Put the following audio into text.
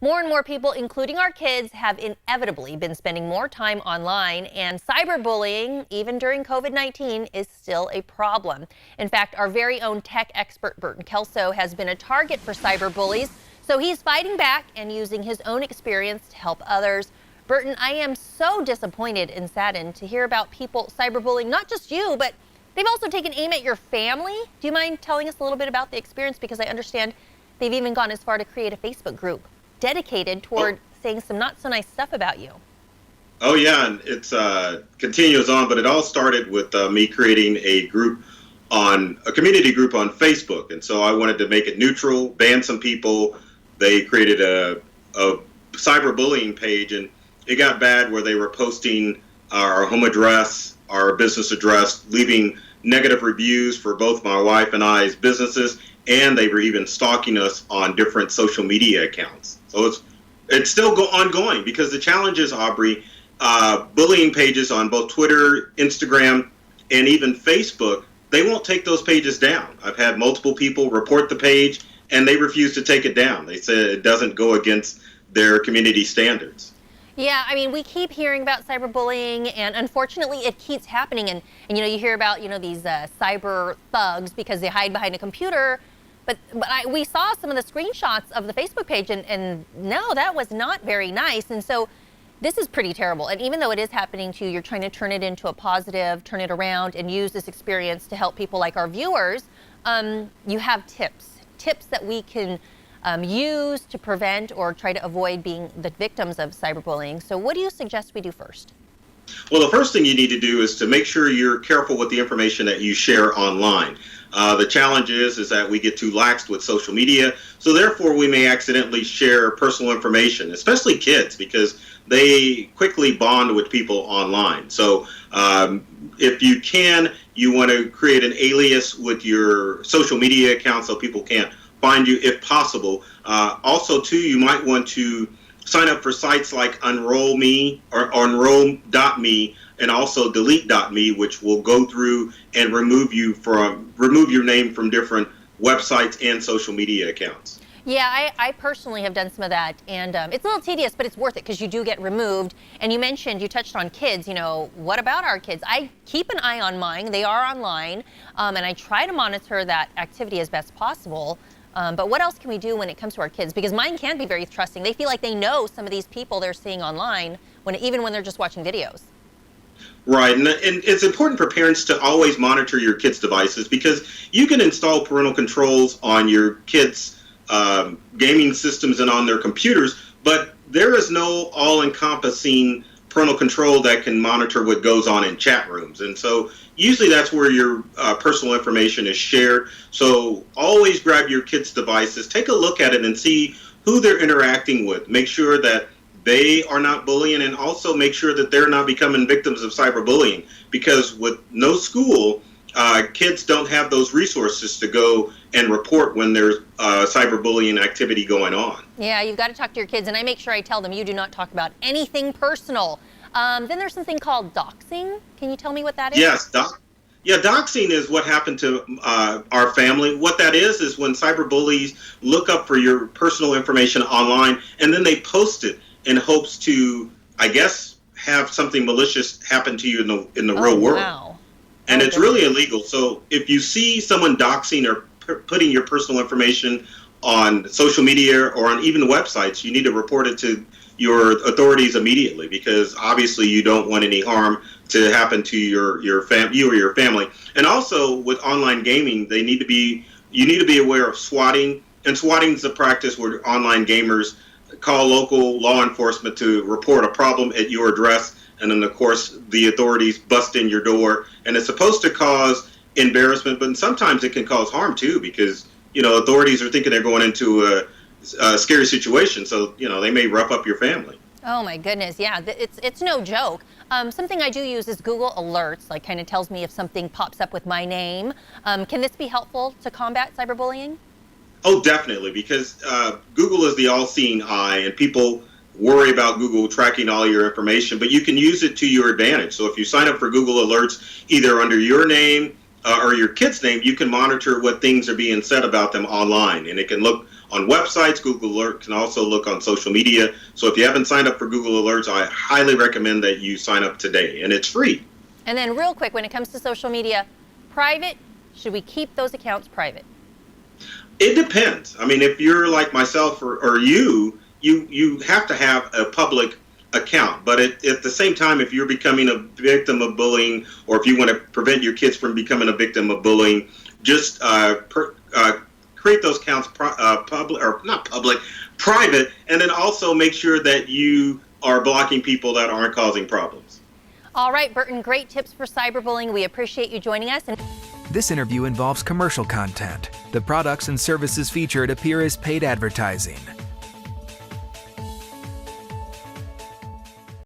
More and more people, including our kids, have inevitably been spending more time online, and cyberbullying, even during COVID-19, is still a problem. In fact, our very own tech expert, Burton Kelso, has been a target for cyberbullies, so he's fighting back and using his own experience to help others. Burton, I am so disappointed and saddened to hear about people cyberbullying, not just you, but they've also taken aim at your family. Do you mind telling us a little bit about the experience? Because I understand they've even gone as far to create a Facebook group dedicated toward saying some not so nice stuff about you. Oh yeah, and it's continues on, but it all started with me creating a community group on Facebook, and so I wanted to make it neutral, ban some people. They created a cyberbullying page, and it got bad where they were posting our home address, our business address, leaving negative reviews for both my wife and I's businesses, and they were even stalking us on different social media accounts. So it's still ongoing, because the challenge is, Aubrey, bullying pages on both Twitter, Instagram, and even Facebook, they won't take those pages down. I've had multiple people report the page, and they refuse to take it down. They say it doesn't go against their community standards. Yeah, I mean, we keep hearing about cyberbullying, and unfortunately it keeps happening. And you hear about, these cyber thugs because they hide behind a computer. But we saw some of the screenshots of the Facebook page, and no, that was not very nice. And so this is pretty terrible. And even though it is happening to you, you're trying to turn it into a positive, turn it around, and use this experience to help people like our viewers. You have tips that we can use to prevent or try to avoid being the victims of cyberbullying. So what do you suggest we do first? Well, the first thing you need to do is to make sure you're careful with the information that you share online. The challenge is that we get too lax with social media, so therefore we may accidentally share personal information, especially kids, because they quickly bond with people online. So if you can, you want to create an alias with your social media account so people can't find you if possible. Also, too, you might want to sign up for sites like Unroll.me or Unroll.me, and also Delete.me, which will go through and remove your name from different websites and social media accounts. Yeah, I personally have done some of that, and it's a little tedious, but it's worth it because you do get removed. And you touched on kids. What about our kids? I keep an eye on mine. They are online, and I try to monitor that activity as best possible. But what else can we do when it comes to our kids? Because mine can be very trusting. They feel like they know some of these people they're seeing online, even when they're just watching videos. Right, and it's important for parents to always monitor your kids' devices, because you can install parental controls on your kids' gaming systems and on their computers, but there is no all-encompassing parental control that can monitor what goes on in chat rooms. And so usually that's where your personal information is shared. So always grab your kids' devices, take a look at it and see who they're interacting with. Make sure that they are not bullying, and also make sure that they're not becoming victims of cyberbullying, because with no school, kids don't have those resources to go and report when there's cyberbullying activity going on. Yeah, you've got to talk to your kids, and I make sure I tell them you do not talk about anything personal. Then there's something called doxing. Can you tell me what that is? Yes, doxing is what happened to our family. What that is when cyberbullies look up for your personal information online, and then they post it in hopes to, I guess, have something malicious happen to you in the real world. Wow. And it's really illegal. So if you see someone doxing or putting your personal information on social media or on even websites, you need to report it to your authorities immediately, because obviously you don't want any harm to happen to you or your family. And also with online gaming, you need to be aware of swatting. And swatting is a practice where online gamers call local law enforcement to report a problem at your address, and then of course the authorities bust in your door, and it's supposed to cause embarrassment, but sometimes it can cause harm too, because authorities are thinking they're going into a scary situation, so they may rough up your family. Oh my goodness, yeah, it's no joke. Something I do use is Google Alerts, like kind of tells me if something pops up with my name. Can this be helpful to combat cyberbullying? Oh, definitely, because Google is the all-seeing eye, and people worry about Google tracking all your information, but you can use it to your advantage. So if you sign up for Google Alerts, either under your name or your kid's name, you can monitor what things are being said about them online, and it can look on websites. Google Alert can also look on social media. So if you haven't signed up for Google Alerts, I highly recommend that you sign up today, and it's free. And then real quick, when it comes to social media, private, should we keep those accounts private? It depends. I mean, if you're like myself or you have to have a public account. But at the same time, if you're becoming a victim of bullying, or if you want to prevent your kids from becoming a victim of bullying, just create those accounts private, and then also make sure that you are blocking people that aren't causing problems. All right, Burton, great tips for cyberbullying. We appreciate you joining us. This interview involves commercial content. The products and services featured appear as paid advertising.